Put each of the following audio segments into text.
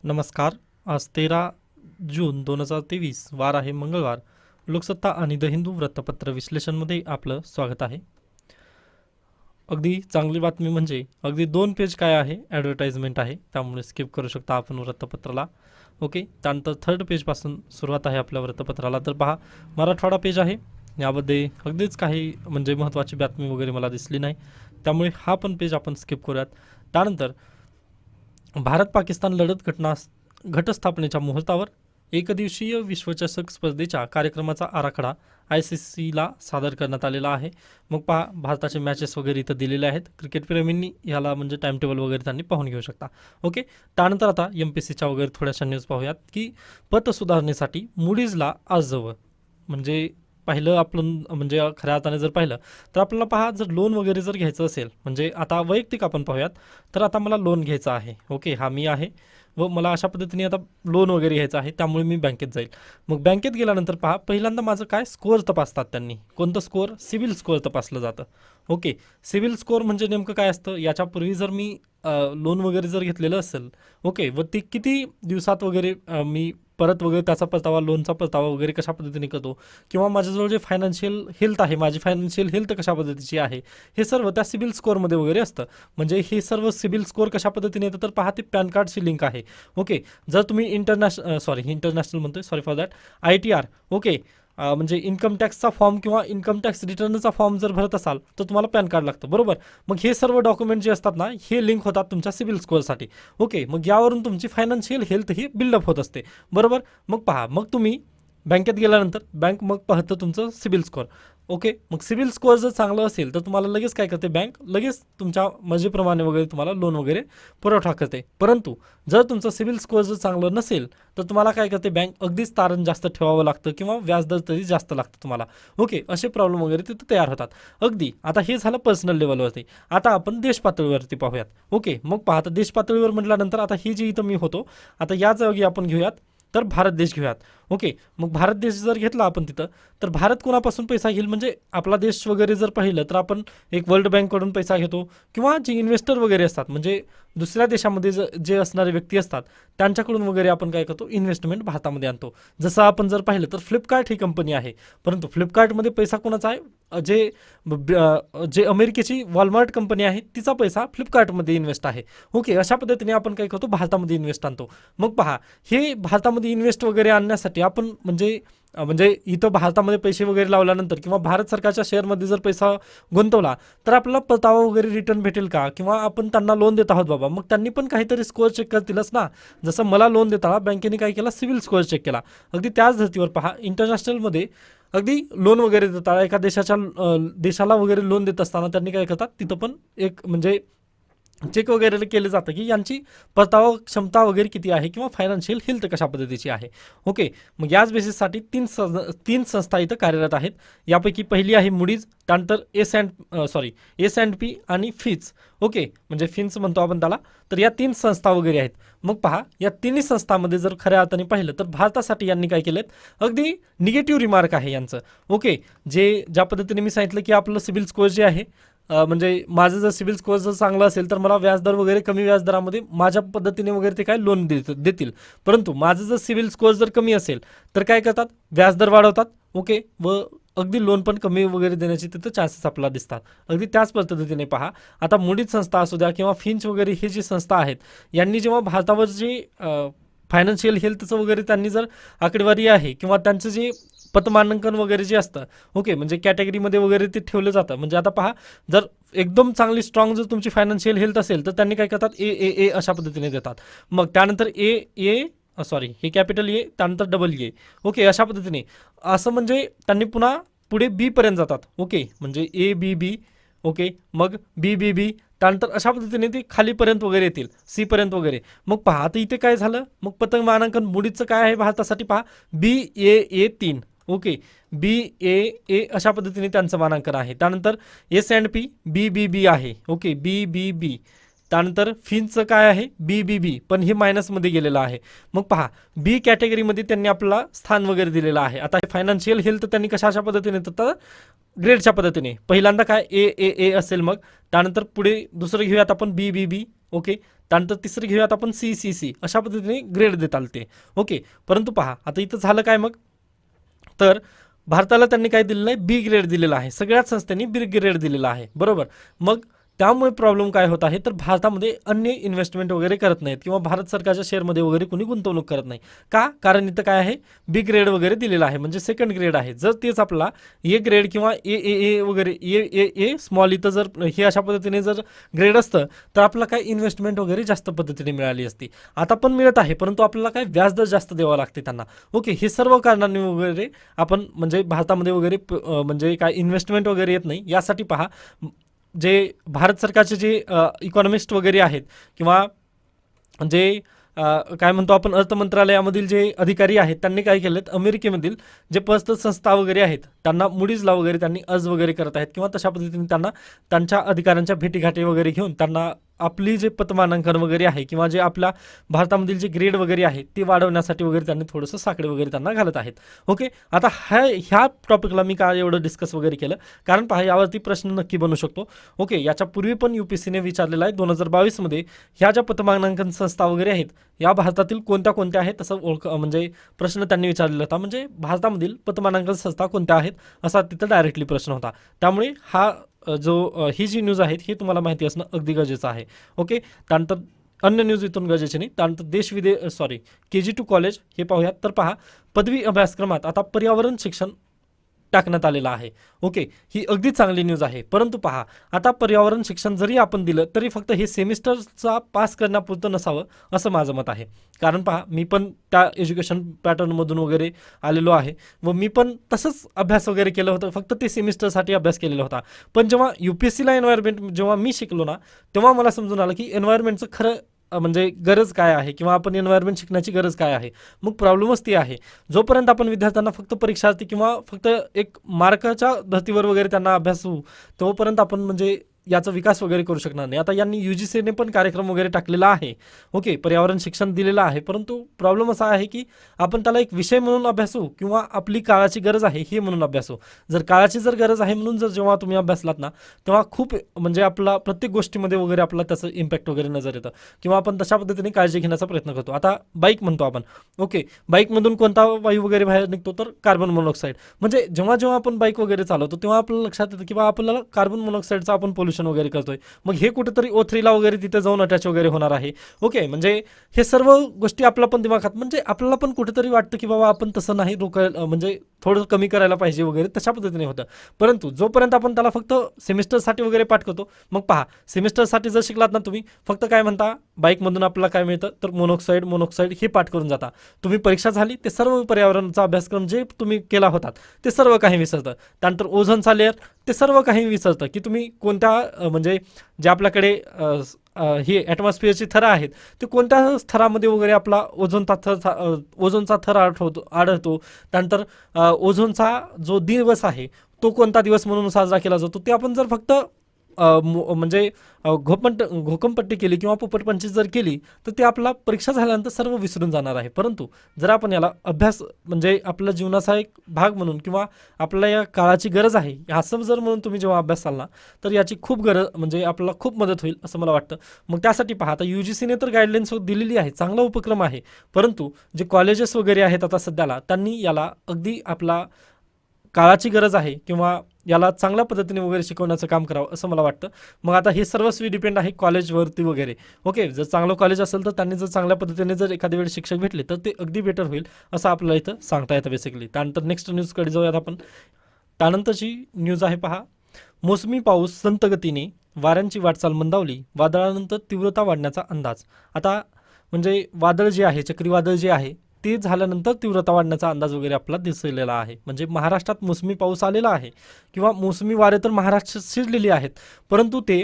नमस्कार. आज 13 जून 2023 वार आहे मंगळवार. लोकसत्ता आणि द हिंदू वृत्तपत्र विश्लेषणमध्ये आपलं स्वागत आहे. अगदी चांगली बातमी म्हणजे अगदी 2 पेज काय आहे, ॲडव्हर्टाइजमेंट आहे, त्यामुळे स्किप करू शकता आपण वृत्तपत्राला. ओके, त्यानंतर 3rd पेजपासून सुरुवात आहे आपल्या वृत्तपत्राला. तर पहा, मराठवाडा पेज आहे. यामध्ये अगदीच काही म्हणजे महत्त्वाची बातमी वगैरे मला दिसली नाही, त्यामुळे हा पण पेज आपण स्किप करूयात. त्यानंतर भारत पाकिस्तान लढत घटस्थापनेच्या मुहूर्तावर एकदिवसीय विश्वचषक स्पर्धेच्या कार्यक्रमाचा आराखडा ICCला सादर करण्यात आलेला आहे. मग पहा, भारताचे मॅचेस वगैरे इथं दिलेले आहेत. क्रिकेट प्रेमींनी ह्याला म्हणजे टाइम टेबल वगैरे त्यांनी पाहून घेऊ शकता. ओके, त्यानंतर आता MPSCच्या वगैरे थोड्याशा न्यूज पाहूयात की पत सुधारणेसाठी मुडीजला अर्ज. म्हणजे पाहिलं आपण म्हणजे खऱ्या अर्थाने जर पाहिलं तर आपल्याला पहा, जर लोन वगैरे जर घ्यायचं असेल, म्हणजे आता वैयक्तिक आपण पाहूयात, तर आता मला लोन घ्यायचं आहे. ओके, हा मी आहे व मला अशा पद्धतीने आता लोन वगैरे घ्यायचं आहे, त्यामुळे मी बँकेत जाईल. मग बँकेत गेल्यानंतर पहा, पहिल्यांदा माझं काय स्कोअर तपासतात त्यांनी. कोणतं स्कोअर? सिबिल स्कोअर तपासलं जातं. ओके, सिबिल स्कोअर म्हणजे नेमकं काय असतं? याच्यापूर्वी जर मी लोन वगैरे जर घेतलेलं असेल, ओके, व ते किती दिवसात वगैरे मी परत वगैरे त्याचा परतावा, लोनचा परतावा वगैरे कशा पद्धतीने करतो, किंवा माझ्याजवळ जे फायनान्शियल हेल्थ आहे, माझी फायनान्शियल हेल्थ कशा पद्धतीची आहे, हे सर्व त्या सिबिल स्कोअरमध्ये वगैरे असतं. म्हणजे हे सर्व सिबिल स्कोअर कशा पद्धतीने येतं, तर पहा, ते पॅन कार्डची लिंक आहे. ओके, जर तुम्ही इंटरनॅशनल म्हणतोय, sorry for that, ITR, okay, म्हणजे इन्कम टॅक्सचा फॉर्म किंवा इन्कम टॅक्स रिटर्नचा फॉर्म जर भरत असाल तर तुम्हाला पॅन कार्ड लागतं, बरोबर. मग हे सर्व डॉक्युमेंट जे असतात ना, हे लिंक होतात तुमच्या सिबिल स्कोअरसाठी. ओके, मग यावरून तुमची फायनान्शियल हेल्थ ही बिल्डअप होत असते, बरोबर. मग पहा, मग तुम्ही बँकेत गेल्यानंतर बँक मग पाहतं तुमचं सिबिल स्कोअर. ओके, मग सिबिल स्कोअर जर चांगलं असेल तर तुम्हाला लगेच काय करते, बँक लगेच तुमच्या मर्जीप्रमाणे वगैरे तुम्हाला लोन वगैरे पुरवठा करते. परंतु जर तुमचं सिबिल स्कोअर जर चांगलं नसेल तर तुम्हाला काय करते, बँक अगदीच तारण जास्त ठेवावं लागतं किंवा व्याजदर तरी जास्त लागतं तुम्हाला. ओके, असे प्रॉब्लेम वगैरे तिथं तयार होतात. अगदी आता हे झालं पर्सनल लेवलवरती. आता आपण देश पातळीवरती पाहूयात. ओके, मग पहा, आता देश पातळीवर म्हटल्यानंतर आता ही जी इथं मी होतो, आता या जागी आपण घेऊयात तर भारत देश घेऊयात. ओके, मग भारत देश जर घेतला आपण तिथं, तर भारत कोणापासून पैसा घेईल, म्हणजे आपला देश वगैरे जर पाहिलं तर आपण एक वर्ल्ड बँककडून पैसा घेतो, किंवा जे इन्व्हेस्टर वगैरे असतात, म्हणजे दुसऱ्या देशामध्ये जे असणारे व्यक्ती असतात त्यांच्याकडून वगैरे आपण काय करतो, इन्व्हेस्टमेंट भारतामध्ये आणतो. जसं आपण जर पाहिलं तर फ्लिपकार्ट ही कंपनी आहे, परंतु फ्लिपकार्टमध्ये पैसा कोणाचा आहे? जे अमेरिकेची वॉलमार्ट कंपनी आहे तिचा पैसा फ्लिपकार्टमध्ये इन्व्हेस्ट आहे. ओके, अशा पद्धतीने आपण काय करतो, भारतामध्ये इन्व्हेस्ट आणतो. मग पहा, हे भारतामध्ये इन्व्हेस्ट वगैरे आणण्यासाठी आपण म्हणजे इथं भारतामध्ये पैसे वगैरे लावल्यानंतर किंवा भारत सरकारच्या शेअरमध्ये जर पैसा गुंतवला तर आपल्याला परतावा वगैरे रिटर्न भेटेल का, किंवा आपण त्यांना लोन देत आहोत बाबा, मग त्यांनी पण काहीतरी स्कोअर चेक करतीलच ना. जसं मला लोन देताना बँकेने काय केला, सिबिल स्कोअर चेक केला. अगदी त्याच धर्तीवर पहा, इंटरनॅशनलमध्ये अगदी लोन वगैरे देताना एका देशाला वगैरे लोन देत असताना त्यांनी काय करतात, तिथं पण एक म्हणजे चेक वगैरे केलं जातं की यांची परतावा क्षमता वगैरे किती आहे, किंवा फायनान्शियल हेल्थ कशा पद्धतीची आहे. ओके, मग याच बेसिससाठी तीन संस्था इथं कार्यरत आहेत. यापैकी पहिली आहे मुडीज, त्यानंतर S&P आणि फिच. ओके, म्हणजे फिन्स म्हणतो आपण त्याला. तर या 3 संस्था वगैरे आहेत. मग पहा, या तिन्ही संस्थांमध्ये जर खऱ्या अर्थाने पाहिलं तर भारतासाठी यांनी काय केलेत, अगदी निगेटिव्ह रिमार्क आहे यांचं. ओके, ज्या पद्धतीने मी सांगितलं की आपलं सिबिल स्कोअर जे आहे, म्हणजे माझं जर सिबिल स्कोअर जर चांगलं असेल तर मला व्याजदर वगैरे कमी व्याजदरामध्ये माझ्या पद्धतीने वगैरे ते काय लोन देतील. परंतु माझं जर सिबिल स्कोअर जर कमी असेल तर काय करतात, व्याजदर वाढवतात. ओके, व अगदी लोन पण कमी वगैरे देण्याचे तिथं चान्सेस आपल्याला दिसतात. अगदी त्याच पद्धतीने पहा, आता मुडीज संस्था असू द्या किंवा फिंच वगैरे हे जी संस्था आहेत, यांनी जेव्हा भारतावर जे फायनान्शियल हेल्थचं वगैरे त्यांनी जर आकडेवारी आहे, किंवा त्यांचं जे पतमानांकन वगैरे जे असतं, ओके, म्हणजे कॅटेगरीमध्ये वगैरे ते ठेवलं जातं. म्हणजे आता पहा, जर एकदम चांगली स्ट्रॉंग जर तुमची फायनान्शियल हेल्थ असेल तर त्यांनी काय करतात, ए अशा पद्धतीने देतात. मग त्यानंतर हे कॅपिटल ए, त्यानंतर AA. ओके, अशा पद्धतीने असं म्हणजे त्यांनी पुन्हा पुढे B पर्यंत जातात. ओके, म्हणजे ABB. ओके, मग BBB, त्यानंतर अशा पद्धतीने ते खालीपर्यंत वगैरे येतील, C पर्यंत वगैरे. मग पहा, आता इथे काय झालं, मग पतंग मानांकन मुडीचं काय आहे भारतासाठी, पहा, BAA3. ओके, BAA अशा पद्धतीने त्यांचं मानांकन आहे. त्यानंतर S&P BBB आहे. Okay, BBB. त्यानंतर फिनचं काय आहे, BBB, पण हे मायनसमध्ये गेलेलं आहे. मग पहा, B कॅटेगरीमध्ये त्यांनी आपल्याला स्थान वगैरे दिलेलं आहे. आता हे फायनान्शियल हेल्थ त्यांनी कशा पद्धतीने तर ग्रेडच्या पद्धतीने पहिल्यांदा काय A असेल, मग त्यानंतर पुढे दुसरं घेऊयात आपण BBB. ओके, त्यानंतर तिसरी घेऊयात आपण CCC, अशा पद्धतीने ग्रेड देता आलते. ओके, परंतु पहा आता इथं झालं काय मग, तर भारताला त्यांनी काय दिलेलं आहे, बी ग्रेड दिलेला आहे. सगळ्याच संस्थांनी बी ग्रेड दिलेला आहे, बरोबर. मग त्यामुळे प्रॉब्लेम काय होत आहे, तर भारतामध्ये अन्य इन्व्हेस्टमेंट वगैरे करत नाहीत किंवा भारत सरकारच्या शेअरमध्ये वगैरे कोणी गुंतवणूक करत नाही. का? कारण इथं काय आहे, बी ग्रेड वगैरे दिलेला आहे, म्हणजे सेकंड ग्रेड आहे. जर तेच आपला ए ग्रेड किंवा ए वगैरे ए स्मॉल इथं जर हे अशा पद्धतीने जर ग्रेड असतं तर आपल्याला काय इन्व्हेस्टमेंट वगैरे जास्त पद्धतीने मिळाली असती. आता पण मिळत आहे, परंतु आपल्याला काय व्याजदर जास्त द्यावा लागते त्यांना. ओके, हे सर्व कारणांनी वगैरे आपण म्हणजे भारतामध्ये वगैरे म्हणजे काय इन्व्हेस्टमेंट वगैरे येत नाही. यासाठी पहा, जे भारत सरकारचे जे इकॉनॉमिस्ट वगैरे आहेत किंवा जे काय म्हणतो आपण अर्थ मंत्रालयामधील जे अधिकारी आहेत त्यांनी काय केलेत, अमेरिकेमधील जे पस्त संस्था वगैरे आहेत त्यांना मुडीजला वगैरे त्यांनी अर्ज वगैरे करत आहेत किंवा तशा पद्धतीने त्यांना त्यांच्या अधिकाऱ्यांच्या भेटीगाठी वगैरे घेऊन त्यांना आपली जे पतमानांकन वगैरे आहे किंवा जे आपल्या भारतामधील जे ग्रेड वगैरे आहे ते वाढवण्यासाठी वगैरे त्यांनी थोडंसं साकडे वगैरे त्यांना घालत आहेत. ओके, आता ह्या टॉपिकला मी काय एवढं डिस्कस वगैरे केलं, कारण पहा यावरती प्रश्न नक्की बनू शकतो. ओके, याच्या पूर्वी पण UPSCने विचारलेला आहे 2022मध्ये ह्या ज्या पतमानांकन संस्था वगैरे आहेत या भारतातील कोणत्या कोणत्या आहेत असं म्हणजे प्रश्न त्यांनी विचारलेला होता. म्हणजे भारतामधील पतमानांकन संस्था कोणत्या आहेत असा तिथं डायरेक्टली प्रश्न होता. त्यामुळे हा ही जी न्यूज आहेत ही तुम्हाला माहिती असणं अगदी गरजेचं आहे. ओके, त्यानंतर अन्य न्यूज इथून गरजेची नाही. त्यानंतर KG to कॉलेज हे पाहूयात. तर पहा, पदवी अभ्यासक्रमात आता पर्यावरण शिक्षण टाकण्यात आलेलं आहे. ओके, ही अगदी चांगली न्यूज आहे. परंतु पहा, आता पर्यावरण शिक्षण जरी आपण दिलं तरी फक्त हे सेमिस्टरचा पास करण्यापुरतं नसावं असं माझं मत आहे. कारण पहा, मी पण त्या एज्युकेशन पॅटर्नमधून वगैरे आलेलो आहे व मी पण तसंच अभ्यास वगैरे केलं होतं, फक्त ते सेमिस्टरसाठी अभ्यास केलेला होता. पण जेव्हा UPSCला एन्व्हायरमेंट जेव्हा मी शिकलो ना, तेव्हा मला समजून आलं की एन्व्हायरमेंटचं खरं म्हणजे गरज काय आहे किंवा आपण एन्व्हायरमेंट शिकण्याची गरज काय आहे. मग प्रॉब्लेमच ती आहे, जोपर्यंत आपण विद्यार्थ्यांना फक्त परीक्षार्थी किंवा फक्त एक मार्काच्या धर्तीवर वगैरे त्यांना अभ्यासू, तोपर्यंत आपण म्हणजे याचा विकास वगैरे करू शकणार नाही. आता यांनी UGCने पण कार्यक्रम वगैरे टाकलेला आहे. ओके, पर्यावरण शिक्षण दिलेलं आहे, परंतु प्रॉब्लेम असा आहे की आपण त्याला एक विषय म्हणून अभ्यासू किंवा आपली काळाची गरज आहे हे म्हणून अभ्यासू. जर काळाची जर गरज आहे म्हणून जर जेव्हा तुम्ही अभ्यासलात ना, तेव्हा खूप म्हणजे आपला प्रत्येक गोष्टीमध्ये वगैरे आपला त्याचं इम्पॅक्ट वगैरे नजर येतं किंवा आपण तशा पद्धतीने काळजी घेण्याचा प्रयत्न करतो. आता बाईक म्हणतो आपण. ओके, बाईकमधून कोणता वायू वगैरे बाहेर निघतो, तर कार्बन मोनॉक्साईड. म्हणजे जेव्हा जेव्हा आपण बाईक वगैरे चालवतो तेव्हा आपल्याला लक्षात येतं की बा आपल्याला कार्बन मोनॉक्साईडचा आपण पोल्युशन वगैरे करतोय. मग हे कुठेतरी O3ला वगैरे तिथे जाऊन अटॅच वगैरे होणार आहे. ओके, म्हणजे हे सर्व गोष्टी आपला पण दिमागात म्हणजे आपल्याला पण कुठेतरी वाटतं की बाबा आपण तसं नाही म्हणजे थोडं कमी करायला पाहिजे वगैरे तशा पद्धतीने होतं. परंतु जोपर्यंत आपण त्याला फक्त सेमिस्टरसाठी वगैरे पाठ करतो, मग पहा सेमिस्टरसाठी जर शिकलात ना तुम्ही, फक्त काय म्हणता बाईकमधून आपल्याला काय मिळतं, तर मोनॉक्साईड हे पाठ करून जाता. तुम्ही परीक्षा झाली ते सर्व पर्यावरणाचा अभ्यासक्रम जे तुम्ही केला होतात ते सर्व काही विसरतं. त्यानंतर ओझोनचा लेअर ते सर्व काही विसरतं की तुम्ही कोणत्या म्हणजे जे आपल्याकडे हे ॲटमॉस्फिअरची थरं आहेत ते कोणत्या थरामध्ये वगैरे आपला ओझोनचा थर आढळतो. त्यानंतर ओझोनचा जो दिवस आहे तो कोणता दिवस म्हणून साजरा केला जातो ते आपण जर फक्त म्हणजे घोकमपट्टी केली किंवा पोपटपंची जर केली तर ते आपला परीक्षा झाल्यानंतर सर्व विसरून जाणार आहे. परंतु जर आपण याला अभ्यास म्हणजे आपल्या जीवनाचा एक भाग म्हणून किंवा आपल्याला या काळाची गरज आहे असं जर म्हणून तुम्ही जेव्हा अभ्यास चालला तर याची खूप गरज म्हणजे आपल्याला खूप मदत होईल असं मला वाटतं. मग त्यासाठी पहा, आता UGCने तर गाईडलाईन्स दिलेली आहे, चांगला उपक्रम आहे, परंतु जे कॉलेजेस वगैरे आहेत आता सध्याला त्यांनी याला अगदी आपला काळाची गरज आहे किंवा याला चांगल्या पद्धतीने वगैरे शिकवण्याचं काम करावं असं मला वाटतं. मग आता हे सर्वस्वी डिपेंड आहे कॉलेजवरती वगैरे. ओके, जर चांगलं कॉलेज असेल तर त्यांनी जर चांगल्या पद्धतीने जर एखाद्या वेळी शिक्षक भेटले तर ते अगदी बेटर होईल असं आपल्याला इथं सांगता येतं बेसिकली. त्यानंतर नेक्स्ट न्यूजकडे जाऊयात आपण. त्यानंतरची न्यूज आहे पहा, मोसमी पाऊस संत गतीने, वाऱ्यांची वाटचाल मंदावली, वादळानंतर तीव्रता वाढण्याचा अंदाज. आता म्हणजे वादळ जे आहे, चक्रीवादळ जे आहे ते झाल्यानंतर तीव्रता वाढण्याचा अंदाज वगैरे आपला दिसलेला आहे. म्हणजे महाराष्ट्रात मोसमी पाऊस आलेला आहे किंवा मोसमी वारे तर महाराष्ट्रात शिरलेली आहेत, परंतु ते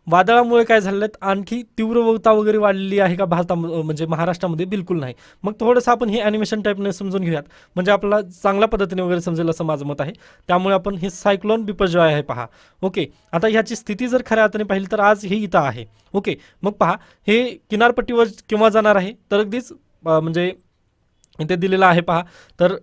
वादळामुळे काय झालेलं आहेत आणखी तीव्रता वगैरे वाढलेली आहे का म्हणजे महाराष्ट्रामध्ये बिलकुल नाही. मग थोडंसं आपण हे ॲनिमेशन टाईपने समजून घेऊयात म्हणजे आपल्याला चांगल्या पद्धतीने वगैरे समजेल असं माझं मत आहे. त्यामुळे आपण हे सायक्लोन बिपरजॉय आहे पहा. ओके, आता ह्याची स्थिती जर खऱ्या अर्थाने पाहिली तर आज हे इथं आहे. ओके, मग पहा हे किनारपट्टीवर केव्हा जाणार आहे, तर अगदीच म्हणजे इथे दिलेलं आहे पहा, तर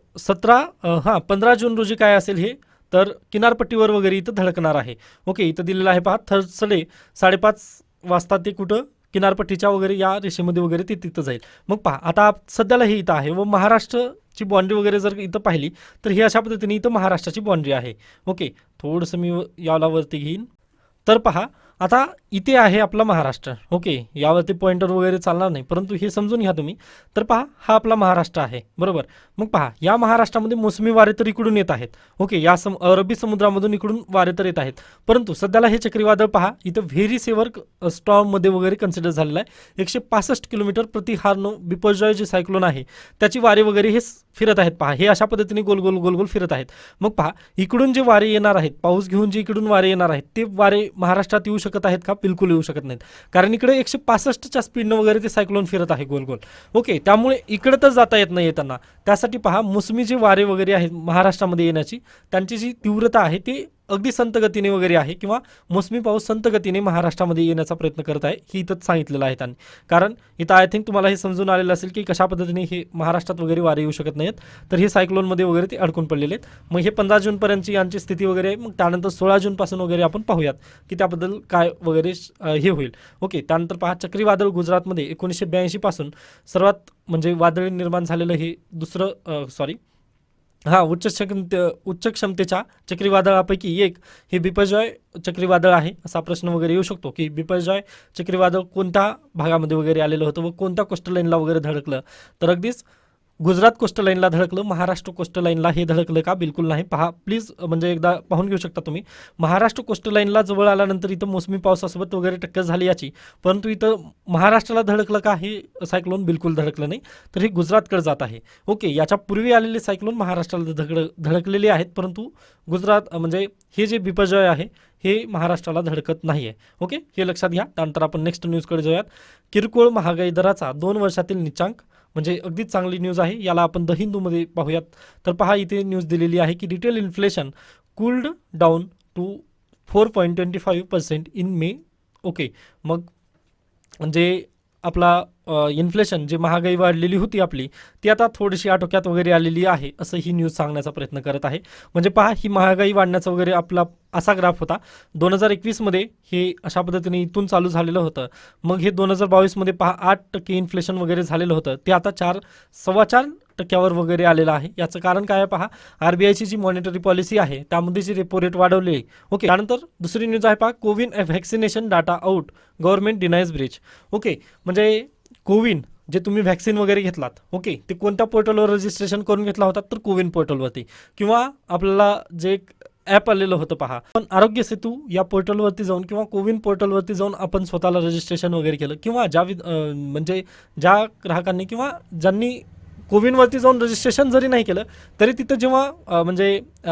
15 जून रोजी काय असेल हे, तर किनारपट्टीवर वगैरे इथं धडकणार आहे. ओके, इथं दिलेलं आहे पहा, थर्सडे 5:30 वाजता ते कुठं किनारपट्टीच्या वगैरे या रेषेमध्ये वगैरे ते तिथं जाईल. मग पहा आता सध्याला हे इथं आहे व महाराष्ट्रची बाँड्री वगैरे जर इथं पाहिली तर ही अशा पद्धतीने इथं महाराष्ट्राची बाँड्री आहे. ओके, थोडंसं मी याला वरती घेईन. तर पहा आता इथे आहे आपला महाराष्ट्र. ओके, यावरती पॉइंटर वगैरे चालणार नाही, परंतु हे समजून घ्या तुम्ही. तर पहा हा आपला महाराष्ट्र आहे, बरोबर. मग पहा या महाराष्ट्रामध्ये मोसमी वारे तर इकडून येत आहेत. ओके, या अरबी समुद्रामधून इकडून वारे तर येत आहेत, परंतु सध्याला हे चक्रीवादळ पहा इथं व्हेरी सेव्हर स्टॉर्ममध्ये वगैरे कन्सिडर झालेलं आहे. 165 किलोमीटर प्रति हॉर्न बिपरजॉय जे सायक्लोन आहे त्याची वारे वगैरे हे फिरत आहेत. पहा हे अशा पद्धतीने गोल गोल गोल गोल फिरत आहेत. मग पहा इकडून जे वारे येणार आहेत, पाऊस घेऊन जे इकडून वारे येणार आहेत, ते वारे महाराष्ट्रात येऊ शकत आहेत का? बिलकुल येऊ शकत नाहीत, कारण इकडे 165च्या स्पीडनं वगैरे ते सायक्लोन फिरत आहे गोल गोल. ओके, त्यामुळे इकडे तर जाता येत नाही येताना. त्यासाठी पहा मोसमी जे वारे वगैरे आहेत महाराष्ट्रामध्ये येण्याची त्यांची जी तीव्रता आहे ती अगदी संत गतीने वगैरे आहे, किंवा मोसमी पाऊस संत गतीने महाराष्ट्रामध्ये येण्याचा प्रयत्न करत आहे ही इथंच सांगितलेलं आहे त्यांनी. कारण इथं आय थिंक तुम्हाला हे समजून आलेलं असेल की कशा पद्धतीने हे महाराष्ट्रात वगैरे वारे येऊ शकत नाहीत, तर हे सायक्लोनमध्ये वगैरे ते अडकून पडलेले आहेत. मग हे 15 जूनपर्यंतची यांची स्थिती वगैरे आहे. मग त्यानंतर 16 जूनपासून वगैरे आपण पाहूयात की त्याबद्दल काय वगैरे हे होईल. ओके, त्यानंतर पहा चक्रीवादळ गुजरातमध्ये 1982 पासून सर्वात म्हणजे वादळी निर्माण झालेलं हे दुसरं उच्च क्षमतेच्या चक्रीवादळापैकी एक हे बिपरजॉय चक्रीवादळ आहे. असा प्रश्न वगैरे येऊ शकतो की बिपरजॉय चक्रीवादळ कोणत्या भागामध्ये वगैरे आलेलं होतं व कोणत्या कोस्टल लाईनला वगैरे धडकलं? तर अगदीच गुजरात कोस्टल लाईनला धडकलं. महाराष्ट्र कोस्टल लाईनला हे धडकलं का? बिलकुल नाही. पहा प्लीज, म्हणजे एकदा पाहून घेऊ शकता तुम्ही. महाराष्ट्र कोस्टल लाईनला जवळ आल्यानंतर इथं मोसमी पावसासोबत वगैरे टक्कर झाली याची, परंतु इथं महाराष्ट्राला धडकलं का हे सायक्लोन? बिलकुल धडकलं नाही, तर हे गुजरातकडे जात आहे. ओके, याच्या पूर्वी आलेले सायक्लोन महाराष्ट्राला धडकलेले आहेत, परंतु गुजरात म्हणजे हे जे बिपरजॉय आहे हे महाराष्ट्राला धडकत नाही आहे. ओके, हे लक्षात घ्या. त्यानंतर आपण नेक्स्ट न्यूजकडे जाऊयात. किरकोळ महागाई दराचा 2 वर्षातील निचांक, म्हणजे अगदीच चांगली न्यूज आहे. याला आपण द हिंदूमध्ये पाहूयात. तर पहा इथे न्यूज दिलेली आहे की retail inflation cooled down to 4.25% in May. Okay, मग म्हणजे आपला इन्फ्लेशन जे महागाई वाढलेली होती आपली ती आता थोडीशी आटोक्यात वगैरे आलेली आहे असं ही न्यूज सांगण्याचा प्रयत्न करत आहे. म्हणजे पहा ही महागाई वाढण्याचा वगैरे आपला असा ग्राफ होता 2021मध्ये, हे अशा पद्धतीने इथून चालू झालेलं होतं. मग हे 2022मध्ये पहा 8% इन्फ्लेशन वगैरे झालेलं होतं, ते आता 4.25% वगैरे आलेलं आहे. याचं कारण काय आहे पहा, RBIची जी मॉनिटरी पॉलिसी आहे त्यामध्ये जी रेपो रेट वाढवली. ओके, त्यानंतर दुसरी न्यूज आहे पहा, CoWIN vaccination data out, government denies breach. Okay, म्हणजे कोविन जे तुम्ही व्हॅक्सिन वगैरे घेतलात, ओके, ते कोणत्या पोर्टलवर रजिस्ट्रेशन करून घेतला होता? तर कोविन पोर्टलवरती, किंवा आपल्याला जे ॲप आलेलं होतं पहा, पण आरोग्य सेतू या पोर्टलवरती जाऊन किंवा कोविन पोर्टलवरती जाऊन आपण स्वतःला रजिस्ट्रेशन वगैरे केलं, किंवा म्हणजे ज्या ग्राहकांनी किंवा ज्यांनी कोविनवरती जाऊन रजिस्ट्रेशन जरी नाही केलं तरी तिथं जेव्हा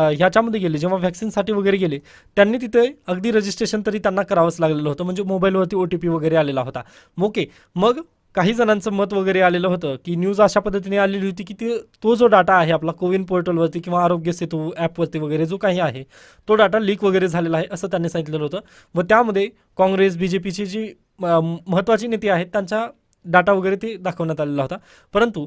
ह्याच्यामध्ये गेले, जेव्हा व्हॅक्सिनसाठी वगैरे गेले, त्यांनी तिथे अगदी रजिस्ट्रेशन तरी त्यांना करावंच लागलेलं होतं, म्हणजे मोबाईलवरती OTP वगैरे आलेला होता. ओके, मग काही जणांचं मत वगैरे आलेलं होतं की न्यूज अशा पद्धतीने आलेली होती की तो जो डाटा आहे आपला कोविन पोर्टलवरती किंवा आरोग्य सेतू ॲपवरती वगैरे जो काही आहे तो डाटा लीक वगैरे झालेला आहे असं त्यांनी सांगितलेलं होतं. व त्यामध्ये काँग्रेस BJPची जी महत्त्वाची नेते आहेत त्यांचा डाटा वगैरे ते दाखवण्यात आलेला होता, परंतु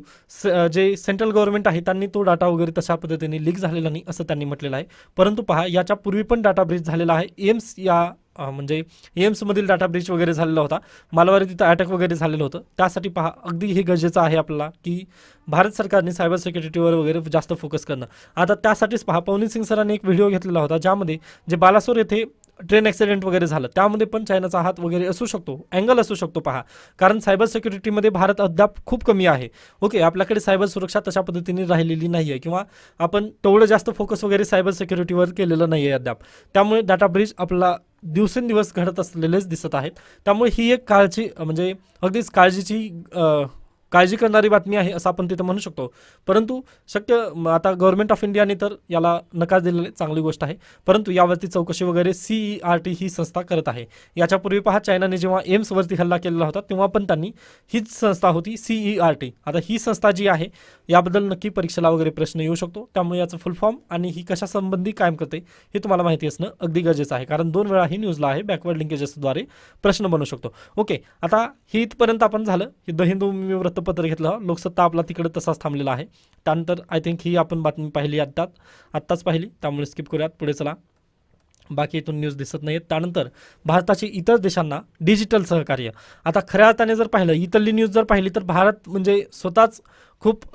जे सेंट्रल गव्हर्नमेंट आहे त्यांनी तो डाटा वगैरे तशा पद्धतीने लीक झालेला नाही असं त्यांनी म्हटलेलं आहे. परंतु पहा याच्या पूर्वी पण डाटा ब्रीच झालेला आहे. एम्स या म्हणजे एम्समधील डाटा ब्रीच वगैरे झालेला होता, मालवारी तिथं अटॅक वगैरे झालेलं होतं. त्यासाठी पहा अगदी हे गरजेचं आहे आपल्याला की भारत सरकारने सायबर सिक्युरिटीवर वगैरे जास्त फोकस करणं. आता त्यासाठीच पहा पवनीत सिंग सरांनी एक व्हिडिओ घेतलेला होता ज्यामध्ये जे बालासोर येथे ट्रेन ॲक्सिडेंट वगैरे झालं त्यामध्ये पण चायनाचा हात वगैरे असू शकतो, अँगल असू शकतो पहा, कारण सायबर सिक्युरिटीमध्ये भारत अद्याप खूप कमी आहे. ओके, आपल्याकडे सायबर सुरक्षा तशा पद्धतीने राहिलेली नाही आहे, किंवा आपण तेवढं जास्त फोकस वगैरे सायबर सिक्युरिटीवर केलेलं नाही आहे अद्याप. त्यामुळे डाटा ब्रीच आपला दिवसेंदिवस घडत असलेलेच दिसत आहेत. त्यामुळे ही एक म्हणजे अगदीच काळजी करणारी बातमी आहे असं आपण तिथं म्हणू शकतो. परंतु आता गव्हर्नमेंट ऑफ इंडियाने तर याला नकार दिलेले, चांगली गोष्ट आहे, परंतु यावरती चौकशी वगैरे CERT ही संस्था करत आहे. याच्यापूर्वी पहा चायनाने जेव्हा एम्सवरती हल्ला केलेला होता तेव्हा पण त्यांनी हीच संस्था होती CERT. आता ही संस्था जी आहे याबद्दल नक्की परीक्षेला वगैरे प्रश्न येऊ शकतो, त्यामुळे याचं फुल फॉर्म आणि ही कशासंबंधी कायम करते हे तुम्हाला माहिती असणं अगदी गरजेचं आहे, कारण 2 वेळा ही न्यूजला आहे बॅकवर्ड लिंकेजेसद्वारे प्रश्न बनू शकतो. ओके, आता हे इथपर्यंत आपण झालं. हे द हिंदू वृत्तपत्र घेतलं, लोकसत्ता आपला तिकडे तसाच थांबलेला आहे. त्यानंतर आय थिंक ही आपण बातमी पाहिली आत्ताच पाहिली, त्यामुळे स्किप करूयात, पुढे चला. बाकी इथून न्यूज दिसत नाहीत. त्यानंतर भारताची इतर देशांना डिजिटल सहकार्य. आता खऱ्या अर्थाने जर पाहिलं, इथली न्यूज जर पाहिली तर भारत म्हणजे स्वतःच खूप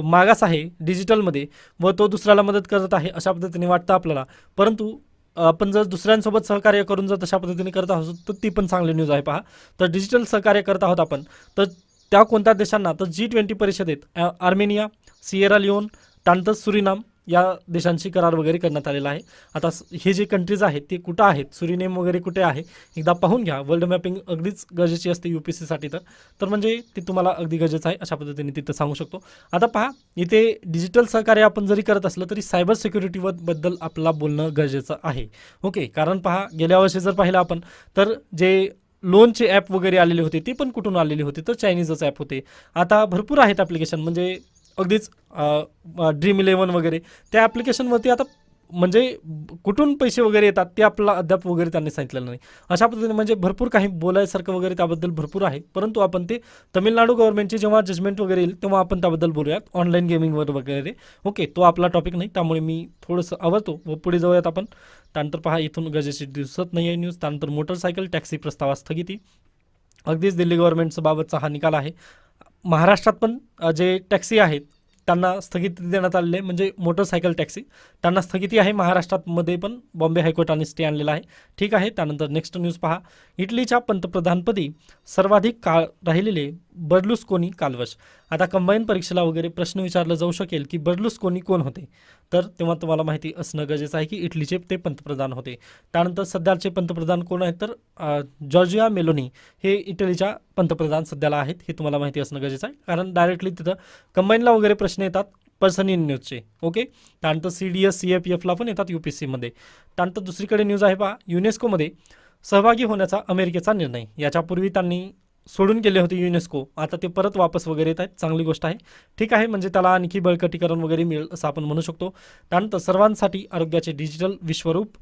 मागास आहे डिजिटलमध्ये व तो दुसऱ्याला मदत करत आहे अशा पद्धतीने वाटतं आपल्याला. परंतु आपण जर दुसऱ्यांसोबत सहकार्य करून जर तशा पद्धतीने करत आहोत तर ती पण चांगली न्यूज आहे. पहा, तर डिजिटल सहकार्य करत आहोत आपण, तर त्या कोणत्या देशांना, तर G20 परिषदेत आर्मेनिया, सिएरा लिओन, त्यानंतर सुरिनाम या देशांशी करार वगैरे करण्यात आलेला आहे. आता हे जे कंट्रीज आहेत ते कुठं आहेत, सुरिनेम वगैरे कुठे आहे, एकदा पाहून घ्या. वर्ल्ड मॅपिंग अगदीच गरजेची असते UPSCसाठी, तर म्हणजे ते तुम्हाला अगदी गरजेचं आहे अशा पद्धतीने तिथं सांगू शकतो. आता पहा, इथे डिजिटल सहकार्य आपण जरी करत असलं तरी सायबर सिक्युरिटीबद्दल आपल्याला बोलणं गरजेचं आहे. ओके, कारण पहा, गेल्या वर्षी जर पाहिलं आपण तर जे लोनचे ॲप वगैरे आलेले होते ते पण कुठून आलेले होते, तर चायनीजच ॲप होते. आता भरपूर आहेत ॲप्लिकेशन, म्हणजे अगदीच Dream11 वगैरे त्या ॲप्लिकेशनवरती आता म्हणजे कुठून पैसे वगैरे येतात ते आपल्याला अद्याप वगैरे त्यांनी सांगितलेलं नाही. अशा पद्धतीने म्हणजे भरपूर काही बोलायसारखं वगैरे त्याबद्दल भरपूर आहे. परंतु आपण ते तामिळनाडू गव्हर्नमेंटची जेव्हा जजमेंट वगैरे येईल तेव्हा आपण त्याबद्दल बोलूयात, ऑनलाईन गेमिंगवर वगैरे. ओके, तो आपला टॉपिक नाही, त्यामुळे मी थोडंसं आवडतो व पुढे जाऊयात आपण. त्यानंतर पहा, इथून गरजेची दिसत नाही आहे न्यूज. त्यानंतर मोटरसायकल टॅक्सी प्रस्तावास स्थगिती. अगदीच दिल्ली गव्हर्नमेंटचा बाबतचा हा निकाल आहे. महाराष्ट्रात पण जे टॅक्सी आहेत त्यांना स्थगिती देण्यात आलेली आहे, म्हणजे मोटरसायकल टॅक्सी त्यांना स्थगिती आहे महाराष्ट्रामध्ये पण. बॉम्बे हायकोर्टाने स्टे आणलेला आहे. ठीक आहे. त्यानंतर नेक्स्ट न्यूज पहा, इटलीच्या पंतप्रधानपदी सर्वाधिक काळ राहिलेले बर्लुस्कोनी कालवश. आता कंबाईन परीक्षेला वगैरे प्रश्न विचारला जाऊ शकेल की बर्लुस्कोनी कोण होते, तर तेव्हा तुम्हाला माहिती असणं गरजेचं आहे की इटलीचे ते पंतप्रधान होते. त्यानंतर सध्याचे पंतप्रधान कोण आहेत, तर जॉर्जिया मेलोनी हे इटलीच्या पंतप्रधान सध्याला आहेत. हे तुम्हाला माहिती असणं गरजेचं आहे, कारण डायरेक्टली तिथं कंबाईनला वगैरे प्रश्न येतात पर्सन इन न्यूजचे. ओके, त्यानंतर CDS CAPFला पण येतात UPSCमध्ये. त्यानंतर दुसरीकडे न्यूज आहे पहा, युनेस्कोमध्ये सहभागी होण्याचा अमेरिकेचा निर्णय. याच्यापूर्वी त्यांनी सोडून गेले होते युनेस्को, आता ते परत वापस वगैरे येत आहेत, चांगली गोष्ट आहे. ठीक आहे, म्हणजे त्याला आणखी बळकटीकरण वगैरे मिळेल असं आपण म्हणू शकतो. त्यानंतर सर्वांसाठी आरोग्याचे डिजिटल विश्वरूप.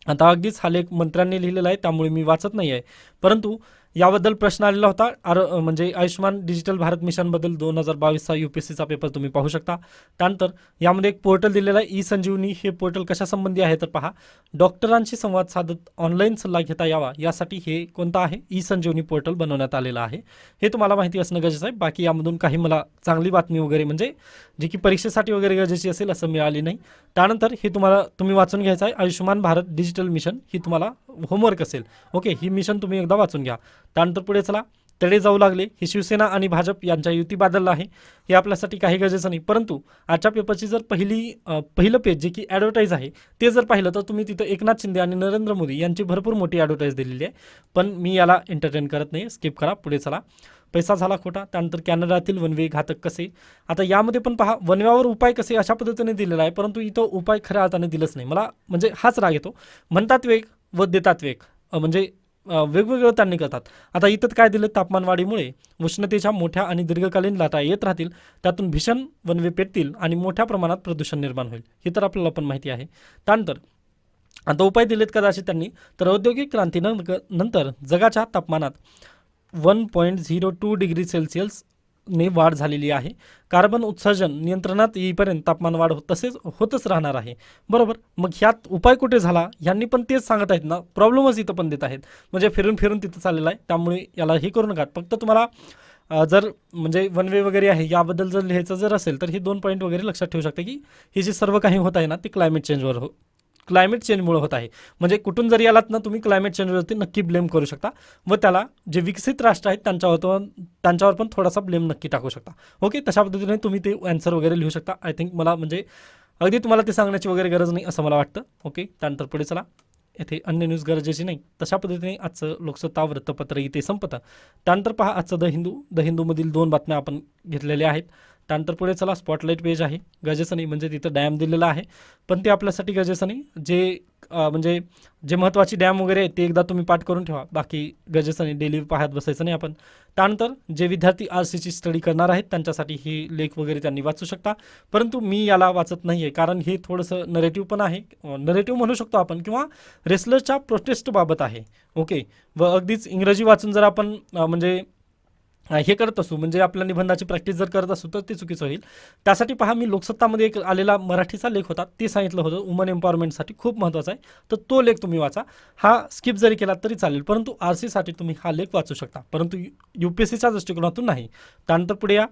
आता अगदीच हा लेख मंत्र्यांनी लिहिलेला आहे त्यामुळे मी वाचत नाही आहे, परंतु याबद्दल प्रश्न आलेला होता. म्हणजे आयुष्यमान डिजिटल भारत मिशनबद्दल 2022चा UPSCचा पेपर तुम्ही पाहू शकता. त्यानंतर यामध्ये एक पोर्टल दिलेला आहे संजीवनी. हे पोर्टल कशासंबंधी आहे तर पहा, डॉक्टरांशी संवाद साधत ऑनलाईन सल्ला घेता यावा यासाठी हे कोणतं आहे, संजीवनी पोर्टल बनवण्यात आलेलं आहे. हे तुम्हाला माहिती असणं गरजेचं आहे. बाकी यामधून काही मला चांगली बातमी वगैरे म्हणजे जी की परीक्षेसाठी वगैरे गरजेची असेल असं मिळाली नाही. त्यानंतर हे तुम्ही वाचून घ्यायचं आहे, आयुष्यमान भारत डिजिटल मिशन. ही तुम्हाला होमवर्क असेल. ओके, ही मिशन तुम्ही एकदा वाचून घ्या. त्यानंतर पुढे चला, तडे जाऊ लागले ही शिवसेना आणि भाजप यांच्या युतीबद्दल आहे. हे आपल्यासाठी काही गरजेचं नाही, परंतु आजच्या पेपरची जर पहिलं पेज जे की ॲडव्हर्टाईज आहे ते जर पाहिलं तर तुम्ही तिथं एकनाथ शिंदे आणि नरेंद्र मोदी यांची भरपूर मोठी ॲडव्हर्टाईज दिलेली आहे, पण मी याला एंटरटेन करत नाही, स्किप करा. पुढे चला, पैसा झाला खोटा. त्यानंतर कॅनडातील वनवे घातक कसे. आता यामध्ये पण पहा, वनव्यावर उपाय कसे अशा पद्धतीने दिलेला आहे, परंतु इथं उपाय खऱ्या अर्थाने दिलंच नाही. मला म्हणजे हाच राग येतो. म्हणतात वेग व देतात वेग, म्हणजे वेगवेगळं त्यांनी करतात. आता इथं काय दिलं, तापमानवाढीमुळे उष्णतेच्या मोठ्या आणि दीर्घकालीन लाटा येत राहतील, त्यातून भीषण वनवे पेटतील आणि मोठ्या प्रमाणात प्रदूषण निर्माण होईल. हे तर आपल्याला पण माहिती आहे. त्यानंतर आता उपाय दिलेत कदाचित त्यांनी, तर औद्योगिक क्रांतीनंतर जगाच्या तापमानात 1.02 डिग्री सेल्सिअसने वाढ झालेली आहे. कार्बन उत्सर्जन नियंत्रणात येईपर्यंत तापमान वाढ तसेच होतच राहणार आहे. बरोबर, मग ह्यात उपाय कुठे झाला, यांनी पण तेच सांगत आहेत ना, प्रॉब्लेमच इथं पण देत आहेत, म्हणजे फिरून फिरून तिथं चाललेलं आहे. त्यामुळे याला हे करू नका. फक्त तुम्हाला जर म्हणजे वनवे वगैरे आहे याबद्दल जर लिहायचं जर असेल तर हे 2 पॉईंट वगैरे लक्षात ठेवू शकता की हे जे सर्व काही होत आहे ना ते क्लायमेट चेंजमुळे होत आहे. म्हणजे कुठून जरी आलात ना तुम्ही क्लायमेट चेंजवरती नक्की ब्लेम करू शकता व त्याला जे विकसित राष्ट्र आहेत त्यांच्यावर पण थोडासा ब्लेम नक्की टाकू शकता. ओके, तशा पद्धतीने तुम्ही ते आन्सर वगैरे लिहू शकता. आय थिंक मला म्हणजे अगदी तुम्हाला ते सांगण्याची वगैरे गरज नाही असं मला वाटतं. ओके, त्यानंतर पुढे चला, येथे अन्य न्यूज गरजेची नाही. तशा पद्धतीने आजचं लोकसत्ता वृत्तपत्र इथे संपतं. त्यानंतर पहा, आजचं द हिंदूमधील 2 बातम्या आपण घेतलेल्या आहेत. त्यानंतर पुढे चला, स्पॉटलाईट पेज आहे, गरजेचं नाही, म्हणजे तिथं डॅम दिलेला आहे पण ते आपल्यासाठी गरजेचं नाही. म्हणजे जे महत्त्वाची डॅम वगैरे आहे ते एकदा तुम्ही पाठ करून ठेवा, बाकी गरजेचं नाही, डेली पाहत बसायचं नाही आपण. त्यानंतर जे विद्यार्थी RCची स्टडी करणार आहेत त्यांच्यासाठी हे लेख वगैरे त्यांनी वाचू शकता, परंतु मी याला वाचत नाही आहे कारण हे थोडंसं नरेटिव्ह पण आहे, नरेटिव्ह म्हणू शकतो आपण, किंवा रेसलरच्या प्रोटेस्टबाबत आहे. ओके, व अगदीच इंग्रजी वाचून जर आपण म्हणजे हे करत असू म्हणजे आपल्या निबंधाची प्रॅक्टिस जर करत असू तर ते चुकीचं होईल. त्यासाठी पहा मी लोकसत्तामध्ये एक आलेला मराठीचा लेख होता ते सांगितलं होतं वुमन एम्पॉवरमेंटसाठी खूप महत्त्वाचा आहे, तर तो लेख तुम्ही वाचा. हा स्किप जरी केला तरी चालेल, परंतु RC साठी तुम्ही हा लेख वाचू शकता, परंतु UPSCच्या दृष्टिकोनातून नाही. त्यानंतर पुढे या,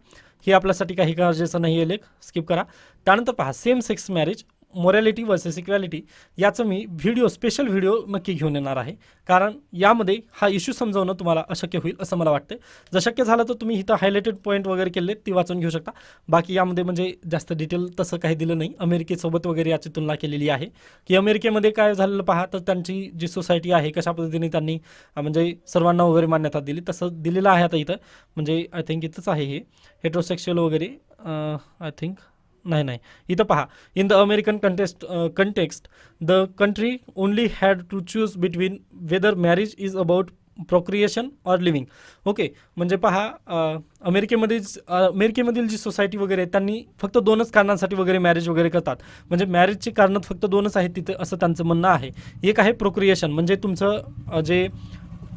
हे आपल्यासाठी काही गरजेचं नाही आहे, लेख स्किप करा. त्यानंतर पहा same sex marriage morality versus equality याचं मी स्पेशल व्हिडिओ नक्की घेऊन येणार आहे, कारण यामध्ये हा इश्यू समजावणं तुम्हाला अशक्य होईल असं मला वाटतं. जर शक्य झालं तर तुम्ही इथं हायलाइटेड पॉईंट वगैरे केले ती वाचून घेऊ शकता. बाकी यामध्ये म्हणजे जास्त डिटेल तसं काही दिलं नाही. अमेरिकेसोबत वगैरे याची तुलना केलेली आहे की अमेरिकेमध्ये काय झालेलं पहा, तर त्यांची जी सोसायटी आहे कशा पद्धतीने त्यांनी म्हणजे सर्वांना वगैरे मान्यता दिली तसं दिलेलं आहे. आता इथं म्हणजे आय थिंक इथंच आहे हे हेट्रोसेक्शुअल वगैरे, आय थिंक नाही इथं पहा, in the American context the country only had to choose between whether marriage is about procreation or living. Okay, म्हणजे पहा अमेरिकेमधील जी सोसायटी वगैरे त्यांनी फक्त दोनच कारणांसाठी वगैरे मॅरेज वगैरे करतात. म्हणजे मॅरेजची कारणं फक्त दोनच आहेत तिथे असं त्यांचं म्हणणं आहे. एक आहे प्रोक्रिएशन म्हणजे तुमचं जे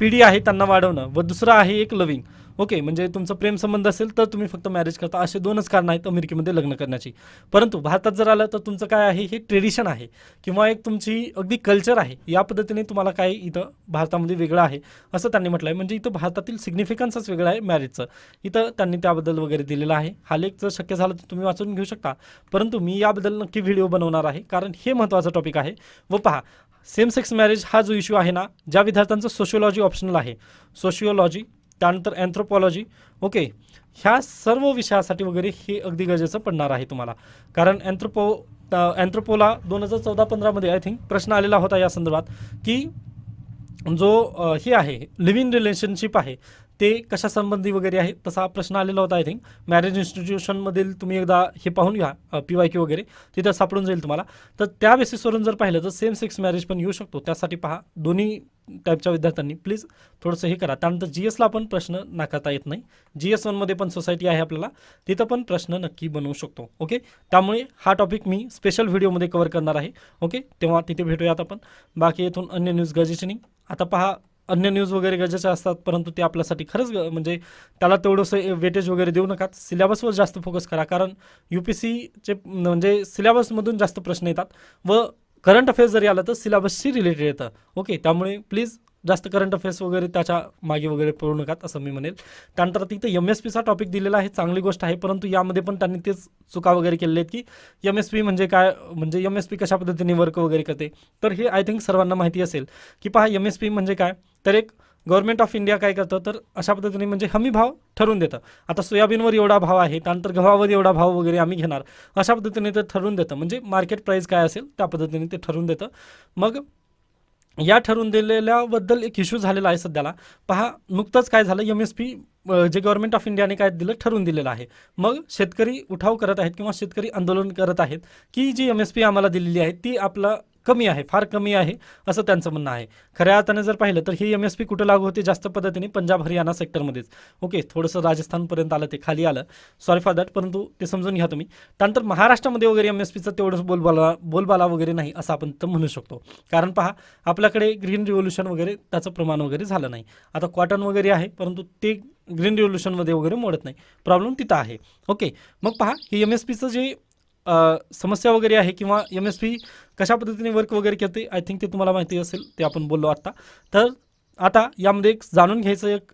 पिढी आहे त्यांना वाढवणं, व दुसरं आहे एक लव्हिंग. ओके, म्हणजे तुमचं प्रेमसंबंध असेल तर तुम्ही फक्त मॅरेज करता, असे दोनच कारणं आहेत अमेरिकेमध्ये लग्न करण्याची. परंतु भारतात जर आलं तर तुमचं काय आहे, हे ट्रेडिशन आहे किंवा एक तुमची अगदी कल्चर आहे. या पद्धतीने तुम्हाला काय इथं भारतामध्ये वेगळं आहे असं त्यांनी म्हटलं आहे. म्हणजे इथं भारतातील सिग्निफिकन्सच वेगळं आहे मॅरेजचं. इथं त्यांनी त्याबद्दल वगैरे दिलेलं आहे. हा लेख जर शक्य झालं तर तुम्ही वाचून घेऊ शकता, परंतु मी याबद्दल नक्की व्हिडिओ बनवणार आहे कारण हे महत्त्वाचं टॉपिक आहे. व पहा सेम सेक्स मॅरेज हा जो इश्यू आहे ना, ज्या विद्यार्थ्यांचं सोशिओलॉजी ऑप्शनल आहे, सोशिओलॉजी त्यानंतर अँथ्रोपॉलॉजी, ओके, ह्या सर्व विषयासाठी वगैरे हे अगदी गरजेचं पडणार आहे तुम्हाला. कारण अँथ्रोपोला 2014-15मध्ये आय थिंक प्रश्न आलेला होता या संदर्भात की जो हे आहे लिव्ह इन रिलेशनशिप आहे ते कशा संबंधी वगैरे आहे, तसा प्रश्न आलेला होता. आय थिंक मॅरेज इन्स्टिट्यूशनमधील तुम्ही एकदा हे पाहून घ्या, PYQ वगैरे तिथं सापडून जाईल तुम्हाला. तर त्या बेसिसवरून जर पाहिलं तर सेम सेक्स मॅरेज पण येऊ शकतो. त्यासाठी पहा दोन्ही टाईपच्या विद्यार्थ्यांनी प्लीज थोडंसं हे करा. त्यानंतर GSला पण प्रश्न नाकारता येत नाही. GS1मध्ये पण सोसायटी आहे आपल्याला, तिथं पण प्रश्न नक्की बनवू शकतो. ओके, त्यामुळे हा टॉपिक मी स्पेशल व्हिडिओमध्ये कव्हर करणार आहे. ओके, तेव्हा तिथे भेटूयात आपण. बाकी इथून अन्य न्यूज गरजेची नाही. आता पहा अन्य न्यूज वगैरे गरजेच्या असतात, परंतु ते आपल्यासाठी खरंच म्हणजे त्याला तेवढंसं वेटेज वगैरे देऊ नका. सिलेबसवर जास्त फोकस करा, कारण UPSCचे म्हणजे सिलेबसमधून जास्त प्रश्न येतात व करंट अफेअर्स जरी आलं तर सिलेबसशी रिलेटेड येतं. ओके, त्यामुळे प्लीज जास्त करंट अफेअर्स वगैरे त्याच्या मागे वगैरे पडू नकात असं मी म्हणेल. त्यानंतर तिथं MSPचा टॉपिक दिलेला आहे, चांगली गोष्ट आहे, परंतु यामध्ये पण त्यांनी तेच चुका वगैरे केलेल्या आहेत की MSP म्हणजे काय, म्हणजे MSP कशा पद्धतीने वर्क वगैरे करते. तर हे आय थिंक सर्वांना माहिती असेल की पहा MSP म्हणजे काय, तर एक गव्हर्नमेंट ऑफ इंडिया काय करतं, तर अशा पद्धतीने म्हणजे हमी भाव ठरवून देतं. आता सोयाबीनवर एवढा भाव आहे, त्यानंतर गव्हावर एवढा भाव वगैरे आम्ही घेणार, अशा पद्धतीने ते ठरवून देतं. म्हणजे मार्केट प्राईस काय असेल त्या पद्धतीने ते ठरवून देतं. मग या ठरवून दिलेल्याबद्दल एक इश्यू झालेला आहे सध्याला. पहा नुकतंच काय झालं, MSP जे गव्हर्नमेंट ऑफ इंडियाने काय दिलं ठरवून दिलेलं आहे. मग शेतकरी उठाव करत आहेत किंवा शेतकरी आंदोलन करत आहेत की जी MSP आम्हाला दिलेली आहे ती आपलं कमी आहे, फार कमी आहे असं त्यांचं म्हणणं आहे. खऱ्या अर्थाने जर पाहिलं तर ही MSP कुठं लागू होते जास्त पद्धतीने पंजाब हरियाणा सेक्टरमध्येच. ओके, थोडंसं राजस्थानपर्यंत आलं, ते खाली आलं, सॉरी फॉर दॅट, परंतु ते समजून घ्या तुम्ही. त्यानंतर महाराष्ट्रामध्ये वगैरे MSPचं तेवढंच बोलबाला वगैरे नाही असं आपण तर म्हणू शकतो. कारण पहा आपल्याकडे ग्रीन रिव्होल्यूशन वगैरे त्याचं प्रमाण वगैरे झालं नाही. आता कॉटन वगैरे आहे, परंतु ते ग्रीन रिव्होल्यूशनमध्ये वगैरे मोडत नाही, प्रॉब्लेम तिथं आहे. ओके, मग पहा ही MSPचं जे समस्या वगैरे आहे किंवा MSP कशा पद्धतीने वर्क वगैरे करते, आय थिंक ते तुम्हाला माहिती असेल, ते आपण बोललो आत्ता. तर आता यामध्ये एक जाणून घ्यायचं एक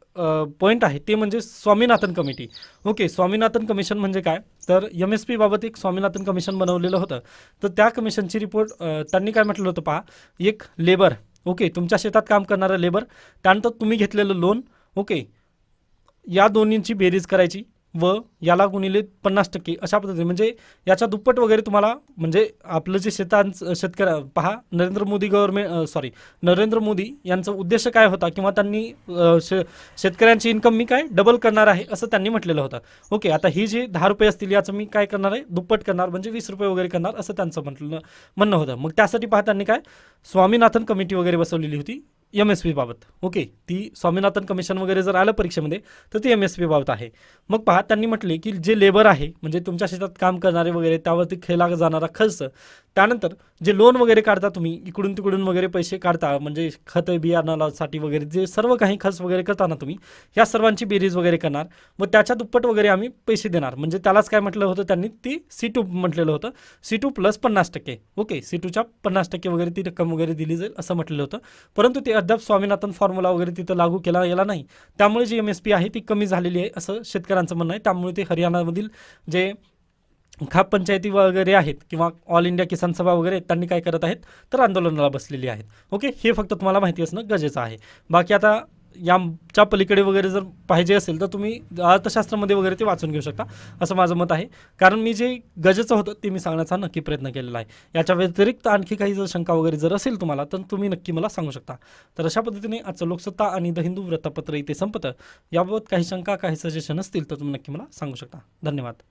पॉईंट आहे, ते म्हणजे Swaminathan committee. Okay, Swaminathan commission म्हणजे काय, तर MSP बाबत एक स्वामीनाथन कमिशन बनवलेलं होतं. तर त्या कमिशनची रिपोर्ट त्यांनी काय म्हटलं होतं पहा, एक लेबर, ओके, तुमच्या शेतात काम करणारं लेबर, त्यानंतर तुम्ही घेतलेलं लोन, ओके, या दोन्हींची बेरीज करायची व याला गुणिले 50% अशा पद्धतीने, म्हणजे याच्या दुप्पट वगैरे तुम्हाला, म्हणजे आपलं जे शेतकऱ्या पहा नरेंद्र मोदी यांचा उद्देश काय होता किंवा त्यांनी शेतकऱ्यांची इन्कम मी काय डबल करणार आहे असं त्यांनी म्हटलेलं होतं. ओके, आता ही जी 10 रुपये असतील याचं मी काय करणार आहे, दुप्पट करणार, म्हणजे 20 रुपये वगैरे करणार असं त्यांचं म्हणणं होतं. मग त्यासाठी पहा त्यांनी काय स्वामीनाथन कमिटी वगैरे बसवलेली होती MSP बाबत. ओके, ती स्वामीनाथन कमिशन वगैरे जर आलं परीक्षेमध्ये तर ती MSP बाबत आहे. मग पहा त्यांनी म्हटले की जे लेबर आहे म्हणजे तुमच्या शेतात काम करणारे वगैरे त्यावरती केला जाणारा खर्च त्यानंतर जे लोन वगैरे काढता तुम्ही इकडून तिकडून वगैरे पैसे काढता, म्हणजे खत बियाणासाठी वगैरे जे सर्व काही खर्च वगैरे करता ना तुम्ही, या सर्वांची बेरीज वगैरे करणार, मग त्याच्या दुप्पट वगैरे आम्ही पैसे देणार. म्हणजे त्यालाच काय म्हटलं होतं त्यांनी, ती C2 म्हटलेलं होतं, C2 प्लस 50%. ओके, C2च्या 50% वगैरे ती रक्कम वगैरे दिली जाईल असं म्हटलेलं होतं. परंतु ते अद्याप स्वामीनाथन फॉर्म्युला वगैरे तिथं लागू केला गेला नाही, त्यामुळे जी MSP आहे ती कमी झालेली आहे असं शेतकऱ्यांचं म्हणणं आहे. त्यामुळे ते हरियाणामधील जे खाप पंचायती वगैरे आहेत किंवा ऑल इंडिया किसान सभा वगैरे त्यांनी काय करत आहेत, तर आंदोलनाला बसलेली आहेत. ओके, हे फक्त तुम्हाला माहिती असणं गरजेचं आहे. बाकी आता याच्या पलीकडे वगैरे जर पाहिजे असेल तर तुम्ही अर्थशास्त्रामध्ये वगैरे ते वाचून घेऊ शकता असं माझं मत आहे. कारण मी जे गरजेचं होतं ते मी सांगण्याचा नक्की प्रयत्न केलेला आहे. याच्या व्यतिरिक्त आणखी काही जर शंका वगैरे जर असेल तुम्हाला तर तुम्ही नक्की मला सांगू शकता. तर अशा पद्धतीने आजचं लोकसत्ता आणि द हिंदू वृत्तपत्र इथे संपतं. याबाबत काही शंका काही सजेशन असतील तर तुम्ही नक्की मला सांगू शकता. धन्यवाद.